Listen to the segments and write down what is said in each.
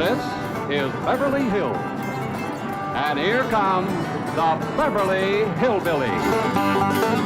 This is Beverly Hills. And here come the Beverly Hillbillies.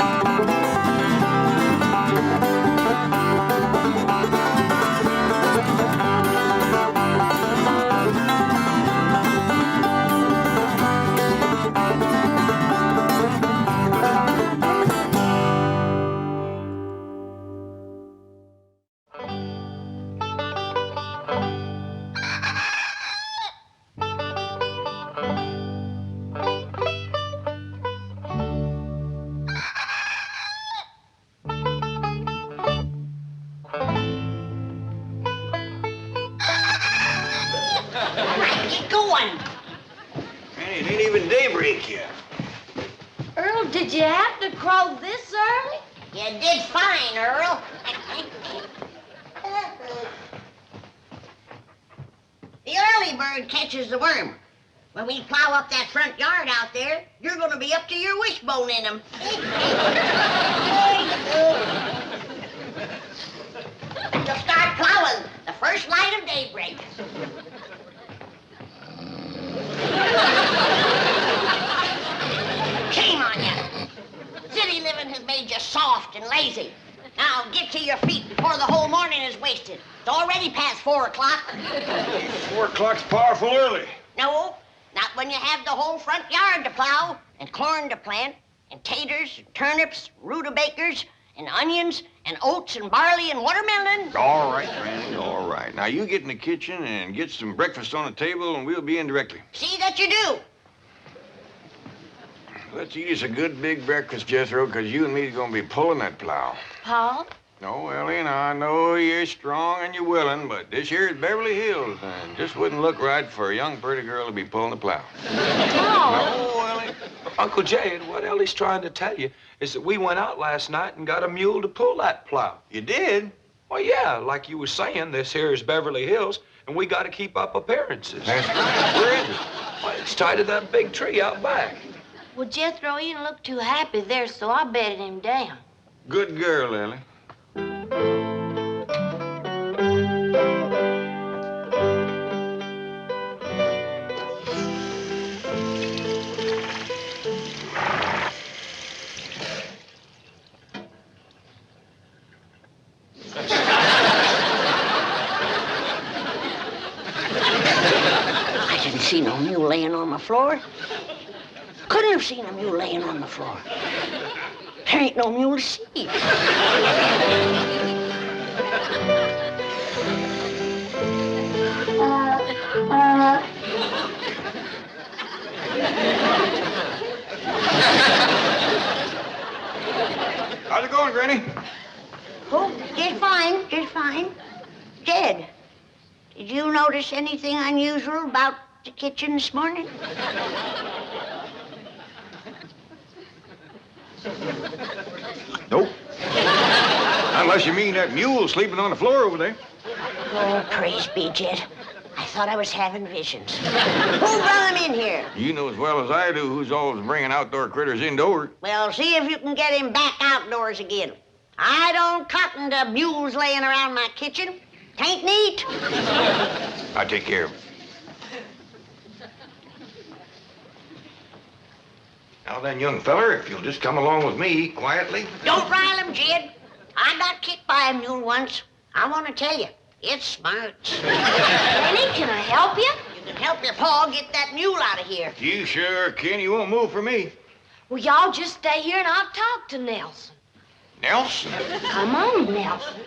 Did you have to crow this early? You did fine, Earl. The early bird catches the worm. When we plow up that front yard out there, you're going to be up to your wishbone in them. You'll start plowing the first light of daybreak. Shame on you. City living has made you soft and lazy. Now get to your feet before the whole morning is wasted. It's already past 4 o'clock. 4 o'clock's powerful early. No, not when you have the whole front yard to plow, and corn to plant, and taters, and turnips, rutabagas, and onions, and oats, and barley, and watermelon. All right, Granny, all right. Now you get in the kitchen and get some breakfast on the table, and we'll be in directly. See that you do. Let's eat us a good big breakfast, Jethro, because you and me are going to be pulling that plow. Paul? No, Ellie, and I know you're strong and you're willing, but this here is Beverly Hills, and just wouldn't look right for a young, pretty girl to be pulling the plow. Paul? No, Ellie. Uncle Jay, what Ellie's trying to tell you is that we went out last night and got a mule to pull that plow. You did? Well, yeah, like you were saying, this here is Beverly Hills, and we got to keep up appearances. That's right. Where is it? Well, it's tied to that big tree out back. Well, Jethro, he didn't look too happy there, so I bedded him down. Good girl, Ellie. I didn't see no mule laying on the floor. Couldn't have seen a mule laying on the floor. There ain't no mule to see. How's it going, Granny? Oh, just fine, just fine. Jed, did you notice anything unusual about the kitchen this morning? Nope. Unless you mean that mule sleeping on the floor over there. Oh, praise be, Jed. I thought I was having visions. Who brought him in here? You know as well as I do who's always bringing outdoor critters indoors. Well, see if you can get him back outdoors again. I don't cotton to mules laying around my kitchen. Tain't neat. I'll take care of it. Now then, young feller, if you'll just come along with me quietly. Don't rile him, Jed. I got kicked by a mule once. I want to tell you, it smarts. Benny, can I help you? You can help your pa get that mule out of here. You sure can. You won't move for me. Well, y'all just stay here and I'll talk to Nelson. Nelson? Come on, Nelson.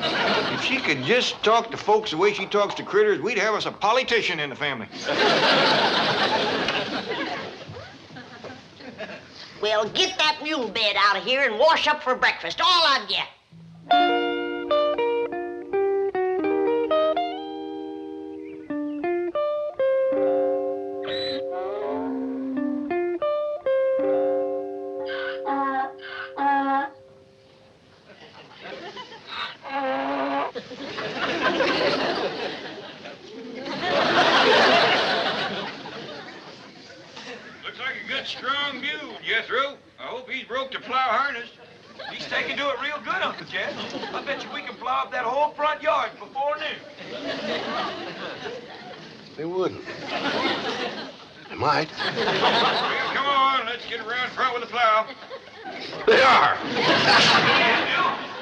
If she could just talk to folks the way she talks to critters, we'd have us a politician in the family. Well, get that mule bed out of here and wash up for breakfast, all of you. Looks like a good, strong mule, Jethro. I hope he's broke the plow harness. He's taking to it real good, Uncle Jed. I bet you we can plow up that that whole front yard before noon. They wouldn't. They might. Well, come on, let's get around front with the plow. They are.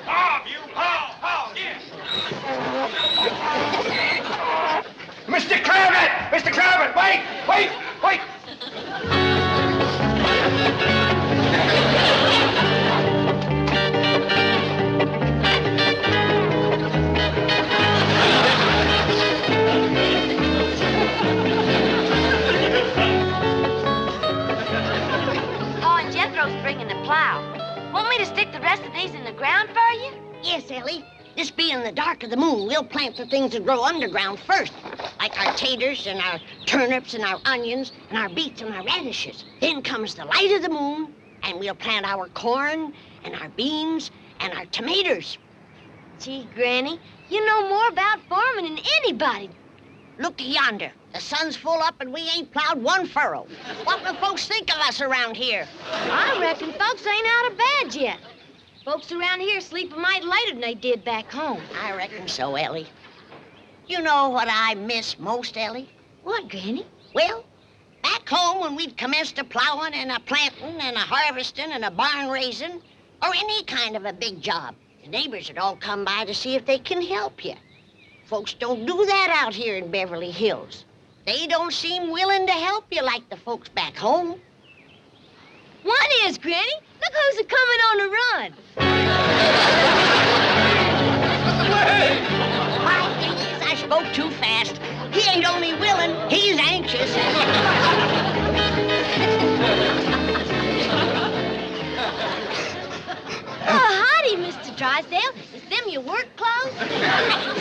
Plow, you plow, yeah. Mr. Clampett! Mr. Clampett, wait! Oh, and Jethro's bringing the plow. Want me to stick the rest of these in the ground for you? Yes, Ellie. This being the dark of the moon, we'll plant the things that grow underground first, like our taters and our turnips and our onions and our beets and our radishes. Then comes the light of the moon, and we'll plant our corn and our beans and our tomatoes. Gee, Granny, you know more about farming than anybody. Look yonder. The sun's full up and we ain't plowed one furrow. What will folks think of us around here? I reckon folks ain't out of bed yet. Folks around here sleep a mite later than they did back home. I reckon so, Ellie. You know what I miss most, Ellie? What, Granny? Well, back home when we'd commenced a plowing and a planting and a harvesting and a barn raising, or any kind of a big job, the neighbors would all come by to see if they can help you. Folks don't do that out here in Beverly Hills. They don't seem willing to help you like the folks back home. What is, Granny? Look who's a-coming on the run. Why, thing is, I spoke too fast. He ain't only willing, he's anxious. Oh, howdy, Mr. Drysdale. Is them your work clothes?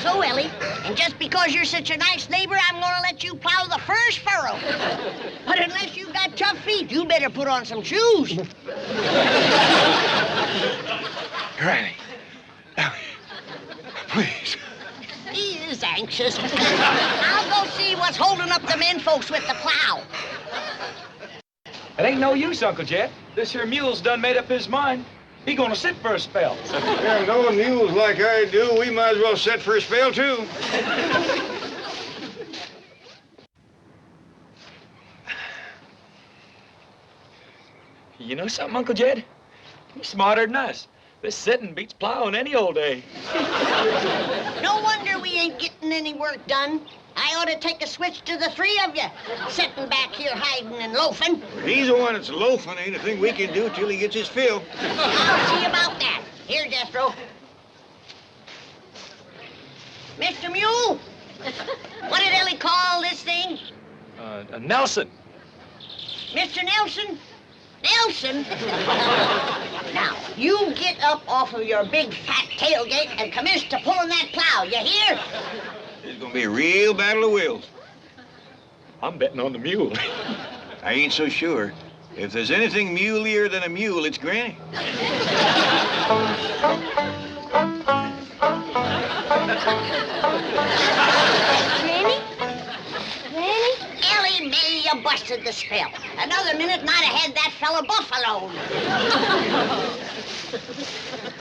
So, Ellie, and just because you're such a nice neighbor, I'm gonna let you plow the first furrow. But unless you've got tough feet, you better put on some shoes. Granny, Ellie, please. He is anxious. I'll go see what's holding up the men folks with the plow. It ain't no use, Uncle Jet. This here mule's done made up his mind. He gonna sit for a spell. Yeah, knowing mules like I do, we might as well set for a spell, too. You know something, Uncle Jed? He's smarter than us. This sitting beats plowing any old day. No wonder we ain't getting any work done. I ought to take a switch to the three of you, sitting back here hiding and loafing. He's the one that's loafing. Ain't a thing we can do till he gets his fill. I'll see about that. Here, Jethro. Mr. Mule, what did Ellie call this thing? Nelson. Mr. Nelson? Nelson? Now, you get up off of your big fat tailgate and commence to pulling that plow, you hear? It's gonna be a real battle of wills. I'm betting on the mule. I ain't so sure. If there's anything muleier than a mule, it's Granny. Granny? Granny? Ellie Mae, you busted the spell. Another minute and I'd have had that fella buffaloed.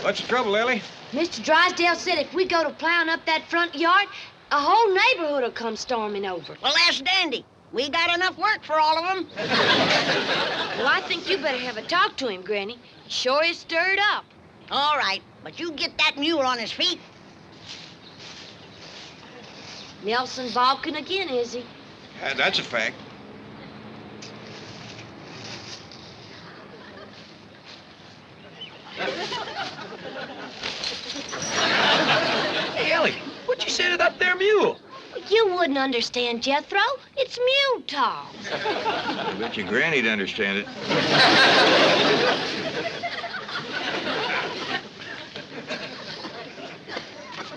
What's the trouble, Ellie? Mr. Drysdale said if we go to plowing up that front yard, a whole neighborhood will come storming over. Well, that's dandy. We got enough work for all of them. Well, I think you better have a talk to him, Granny. He sure is stirred up. All right, but you get that mule on his feet. Nelson balking again, is he? That's a fact. Hey, Ellie, what'd you say to that there mule? You wouldn't understand, Jethro. It's mule talk. I bet your Granny'd understand it.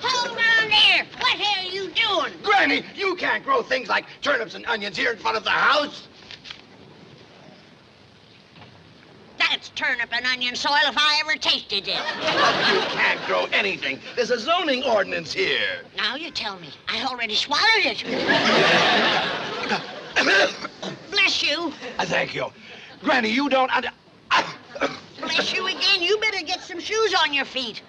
Hold on there. What the hell are you doing? Granny, you can't grow things like turnips and onions here in front of the house. That's turnip and onion soil if I ever tasted it. You can't grow anything. There's a zoning ordinance here. Now you tell me. I already swallowed it. Bless you. Thank you. Granny, you don't Bless you again. You better get some shoes on your feet.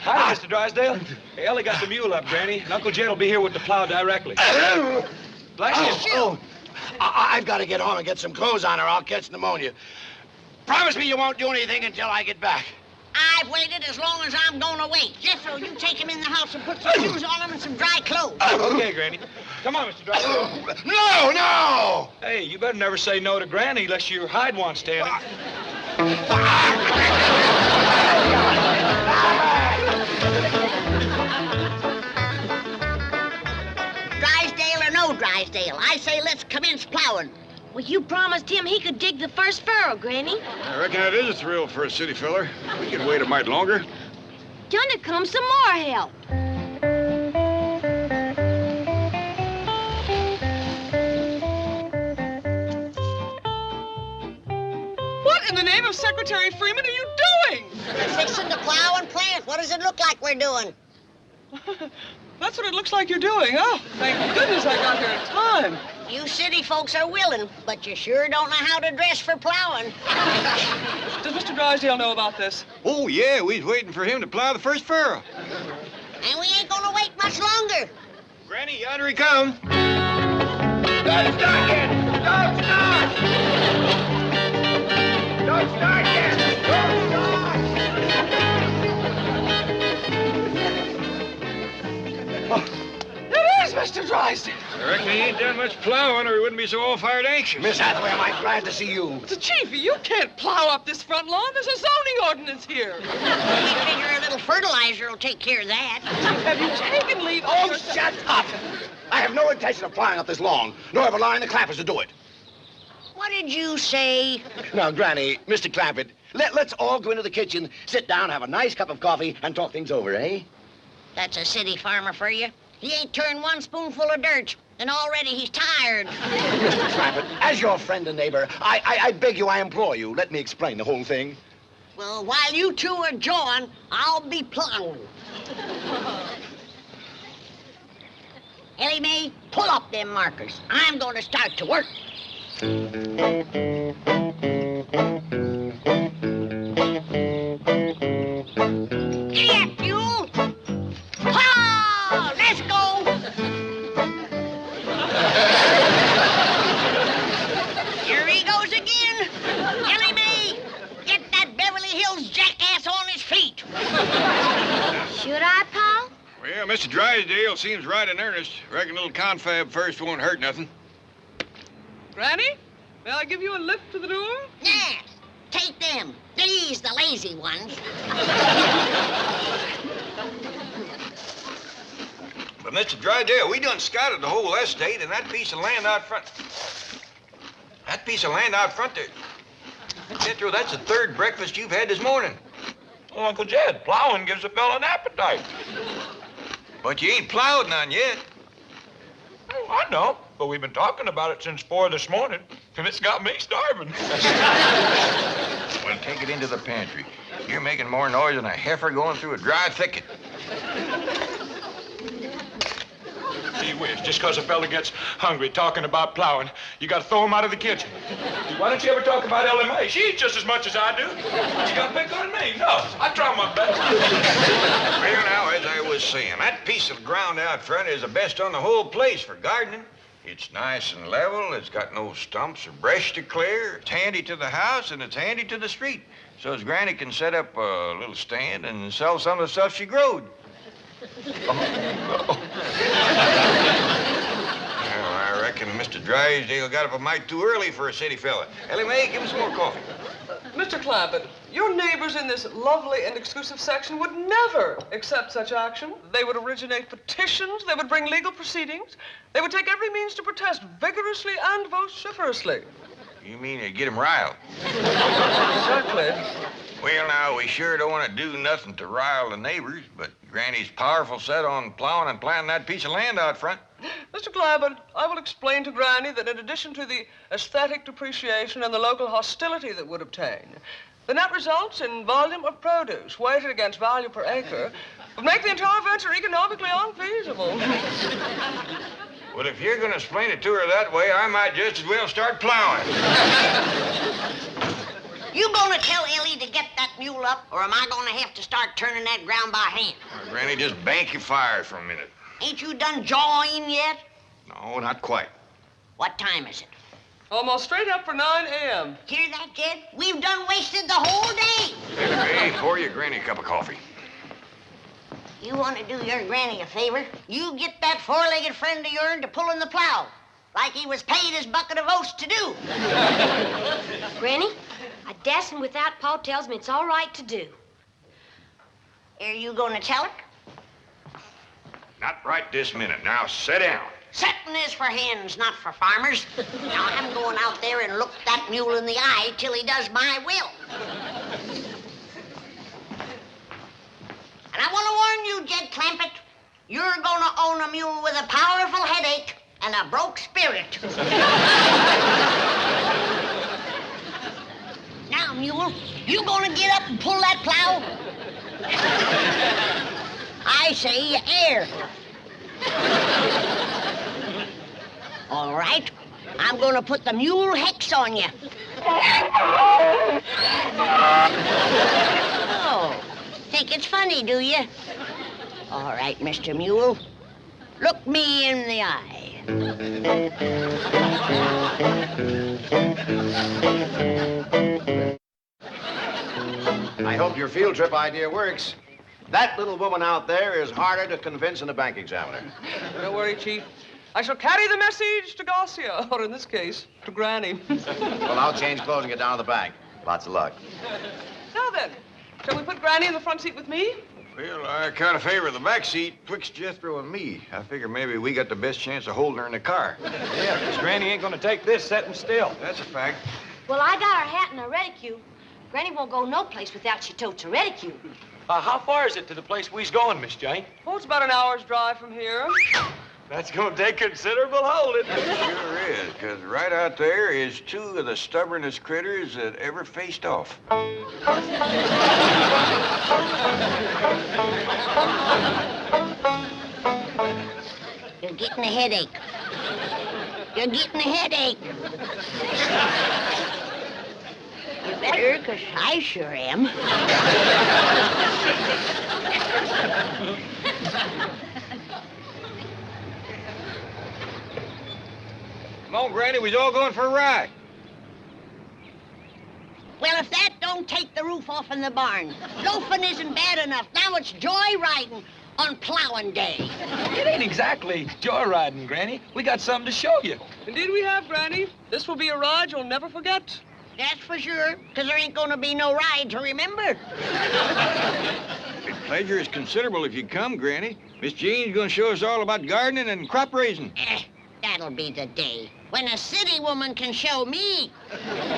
Hi, Mr. Drysdale. Hey, Ellie got the mule up, Granny, and Uncle Jed will be here with the plow directly. Bless you. Oh, I've got to get home and get some clothes on or I'll catch pneumonia. Promise me you won't do anything until I get back. I've waited as long as I'm gonna wait. Jethro, you take him in the house and put some shoes on him and some dry clothes. Okay, Granny. Come on, Mr. Drysdale. No, no! Hey, you better never say no to Granny unless your hide wants tanning. Drysdale or no Drysdale, I say let's commence plowing. Well, you promised him he could dig the first furrow, Granny. I reckon that is a thrill for a city feller. We can wait a mite longer. Gonna come some more help. What in the name of Secretary Freeman are you doing? We're fixing to plow and plant. What does it look like we're doing? That's what it looks like you're doing. Oh, thank goodness I got here in time. You city folks are willing, but you sure don't know how to dress for plowing. Does Mr. Drysdale know about this? Oh, yeah, we was waiting for him to plow the first furrow. And we ain't gonna wait much longer. Granny, yonder he comes. Don't start yet! Don't start! Don't start yet! Don't start! It is Mr. Drysdale. I reckon he ain't done much plowing or he wouldn't be so all-fired anxious. Miss Hathaway, am I glad to see you? The chief, you can't plow up this front lawn. There's a zoning ordinance here. We figure a little fertilizer will take care of that. Have you taken leave of Oh, your... shut up! I have no intention of plowing up this lawn, nor of allowing the Clampers to do it. What did you say? Now, Granny, Mr. Clampett, let's all go into the kitchen, sit down, have a nice cup of coffee, and talk things over, eh? That's a city farmer for you. He ain't turned one spoonful of dirt, and already he's tired. Mr. Clampett, as your friend and neighbor, I beg you, I implore you, let me explain the whole thing. Well, while you two are jawing, I'll be plowing. Ellie Mae, pull up them markers. I'm going to start to work. Giddy up, mule. Plow! Let's go. Here he goes again. Ellie Mae, get that Beverly Hills jackass on his feet. Should I, Pa? Well, Mr. Drysdale seems right in earnest. Reckon a little confab first won't hurt nothing. Granny, may I give you a lift to the door? Yeah, take them. These the lazy ones. But, Mr. Drysdale, we done scouted the whole estate and that piece of land out front. That piece of land out front there. Jethro, that's the third breakfast you've had this morning. Well, Uncle Jed, plowing gives a fella an appetite. But you ain't plowed none yet. Oh, I know, but we've been talking about it since 4 this morning, and it's got me starving. Well, take it into the pantry. You're making more noise than a heifer going through a dry thicket. Gee whiz, just 'cause a fella gets hungry talking about plowing, you gotta throw him out of the kitchen. Why don't you ever talk about Ellie Mae? She eats just as much as I do. You gotta pick on me. No, I try my best. Well, now, as I was saying, that piece of ground out front is the best on the whole place for gardening. It's nice and level. It's got no stumps or brush to clear. It's handy to the house, and it's handy to the street. So as Granny can set up a little stand and sell some of the stuff she growed. Well, I reckon Mr. Drysdale got up a mite too early for a city fella. Ellie Mae, give us some more coffee. Mr. Clampett, your neighbors in this lovely and exclusive section would never accept such action. They would originate petitions. They would bring legal proceedings. They would take every means to protest vigorously and vociferously. You mean to get him riled? Exactly. Well, now, we sure don't want to do nothing to rile the neighbors, but Granny's powerful set on plowing and planting that piece of land out front. Mr. Clampett, I will explain to Granny that in addition to the aesthetic depreciation and the local hostility that would obtain, the net results in volume of produce weighted against value per acre would make the entire venture economically unfeasible. Well, if you're going to explain it to her that way, I might just as well start plowing. You gonna tell Ellie to get that mule up, or am I gonna have to start turning that ground by hand? Well, Granny, just bank your fire for a minute. Ain't you done jawing yet? No, not quite. What time is it? Almost straight up for 9 a.m. Hear that, Jed? We've done wasted the whole day. Hey, pour your Granny a cup of coffee. You want to do your granny a favor? You get that four-legged friend of yours to pull in the plow, like he was paid his bucket of oats to do. Granny, a dancing without Pa tells me it's all right to do. Are you gonna tell her? Not right this minute. Now, sit down. Setting is for hens, not for farmers. Now, I'm going out there and look that mule in the eye till he does my will. And I want to warn you, Jed Clampett, you're gonna own a mule with a powerful headache and a broke spirit. Now, mule, you gonna get up and pull that plow? I say air. All right, I'm gonna put the mule hex on you. Oh, think it's funny, do you? All right, Mr. Mule, look me in the eye. I hope your field trip idea works. That little woman out there is harder to convince than a bank examiner. Don't worry, Chief. I shall carry the message to Garcia, or in this case, to Granny. Well, I'll change clothes and get down to the bank. Lots of luck. Now then, shall we put Granny in the front seat with me? Well, I kind of favor the back seat twixt Jethro and me. I figure maybe we got the best chance of holding her in the car. Yeah, because Granny ain't gonna take this sitting still. That's a fact. Well, I got her hat and a reticule. Granny won't go no place without she totes a reticule. How far is it to the place we's going, Miss Jane? Oh, it's about an hour's drive from here. That's gonna take considerable holding. It sure is, because right out there is two of the stubbornest critters that ever faced off. You're getting a headache. You're getting a headache. You better, because I sure am. Come on, Granny, we's all going for a ride. Well, if that don't take the roof off in the barn. Loafing isn't bad enough. Now it's joyriding on plowing day. It ain't exactly joyriding, Granny. We got something to show you. Indeed we have, Granny. This will be a ride you'll never forget. That's for sure, because there ain't gonna be no ride to remember. The pleasure is considerable if you come, Granny. Miss Jean's gonna show us all about gardening and crop raising. That'll be the day when a city woman can show me.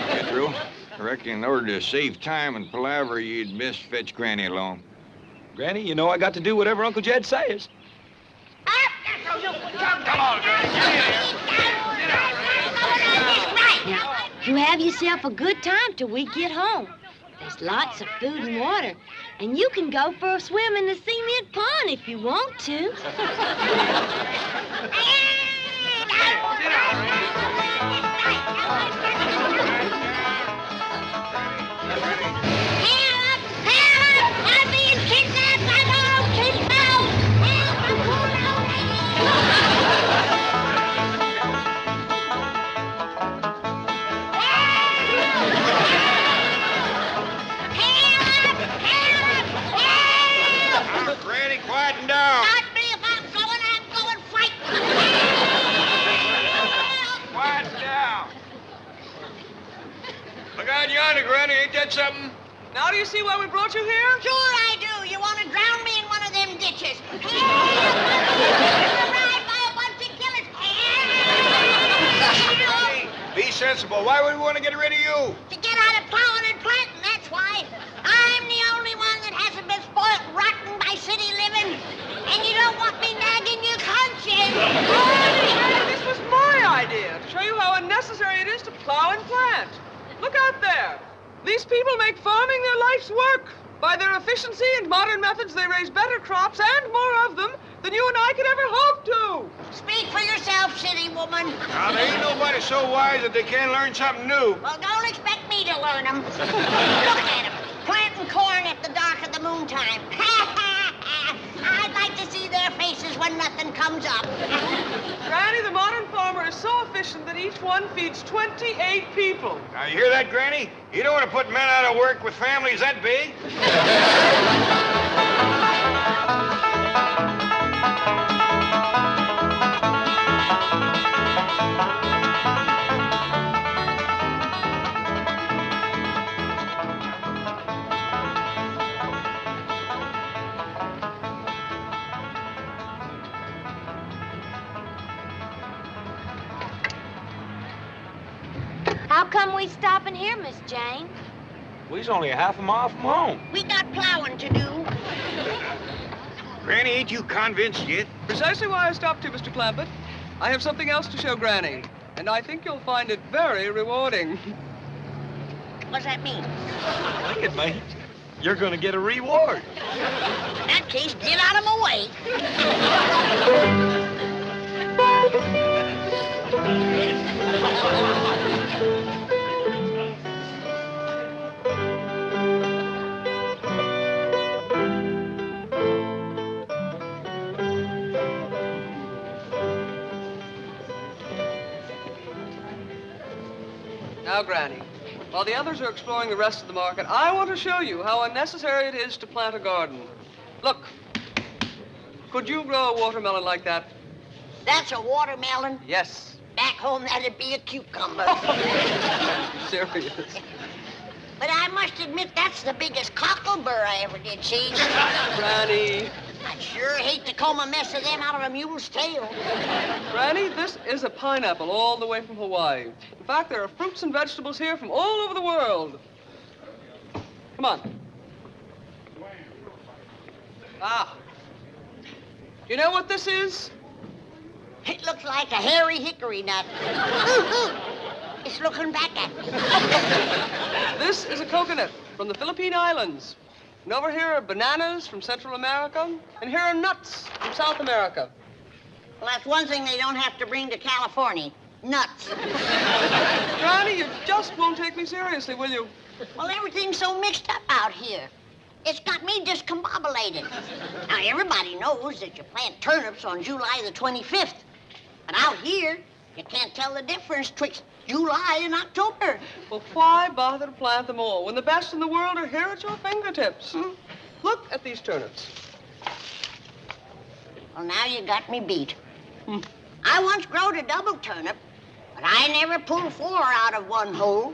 Jethro, I reckon in order to save time and palaver, you'd best fetch Granny along. Granny, you know I got to do whatever Uncle Jed says. Come on, Granny, get in here. You have yourself a good time till we get home. There's lots of food and water, and you can go for a swim in the cement pond if you want to. I'm being kidnapped! I'm all kidnapped! Granny, quieten down. Not me if I'm going fight! Quiet down. Look out yonder, Granny. Ain't that something? Now do you see why we brought you here? Sure I do. You want to drown me in one of them ditches. By a bunch of killers. Granny, be sensible. Why would we want to get rid of you? To get out of plowing and planting, that's why. I'm the only one that hasn't been spoiled rotten by city living. And you don't want me nagging your conscience. This was my idea, to show you how unnecessary it is to plow and plant. Look out there. These people make farming their life's work. By their efficiency and modern methods, they raise better crops and more of them than you and I could ever hope to. Speak for yourself, city woman. Now, there ain't nobody so wise that they can't learn something new. Well, don't expect me to learn them. Look at them, planting corn at the dark of the moontime. I'd like to see their faces when nothing comes up. Granny, the modern farmer is so efficient that each one feeds 28 people. Now, you hear that, Granny? You don't want to put men out of work with families that big. How come we stopping here, Miss Jane? We's only a half a mile from home. We got plowing to do. Granny, ain't you convinced yet? Precisely why I stopped you, Mr. Clampett. I have something else to show Granny, and I think you'll find it very rewarding. What's that mean? I think it means you're going to get a reward. In that case, get out of my way. Now, Granny, while the others are exploring the rest of the market, I want to show you how unnecessary it is to plant a garden. Look, could you grow a watermelon like that? That's a watermelon. Yes. Back home, that'd be a cucumber. Serious. But I must admit, that's the biggest cockleburr I ever did see. Granny. I'd sure hate to comb a mess of them out of a mule's tail. Granny, this is a pineapple all the way from Hawaii. In fact, there are fruits and vegetables here from all over the world. Come on. Ah. Do you know what this is? It looks like a hairy hickory nut. It's looking back at me. This is a coconut from the Philippine Islands. And over here are bananas from Central America, and here are nuts from South America. Well, that's one thing they don't have to bring to California. Nuts. Granny, you just won't take me seriously, will you? Well, everything's so mixed up out here. It's got me discombobulated. Now, everybody knows that you plant turnips on July the 25th. But out here, you can't tell the difference twixt July and October. Well, why bother to plant them all when the best in the world are here at your fingertips? Look at these turnips. Well, now you got me beat. I once growed a double turnip, but I never pulled 4 out of one hole.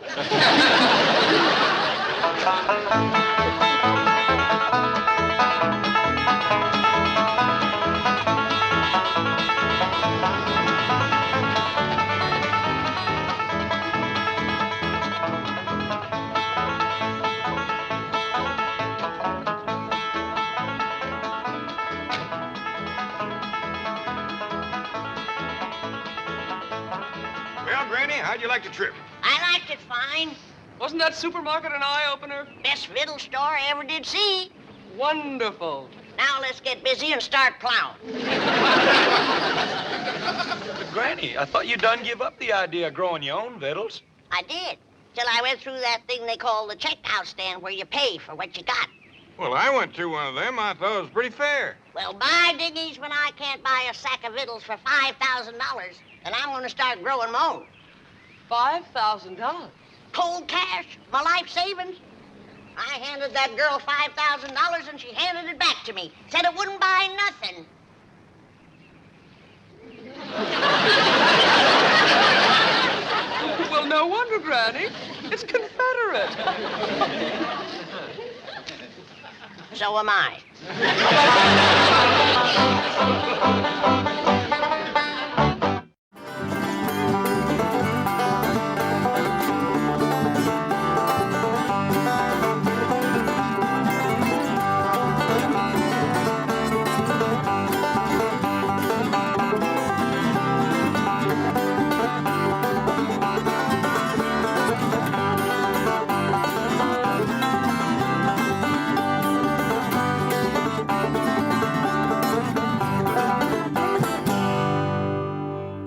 Well, Granny, how'd you like the trip? I liked it fine. Wasn't that supermarket an eye-opener? Best fiddle store I ever did see. Wonderful. Now let's get busy and start plowing. But, Granny, I thought you done give up the idea of growing your own victuals. I did, till I went through that thing they call the checkout stand where you pay for what you got. Well, I went through one of them. I thought it was pretty fair. Well, by diggies, when I can't buy a sack of victuals for $5,000, then I'm going to start growing my own. $5,000. Cold cash, my life savings. I handed that girl $5,000 and she handed it back to me. Said it wouldn't buy nothing. Well, no wonder, Granny. It's Confederate. So am I.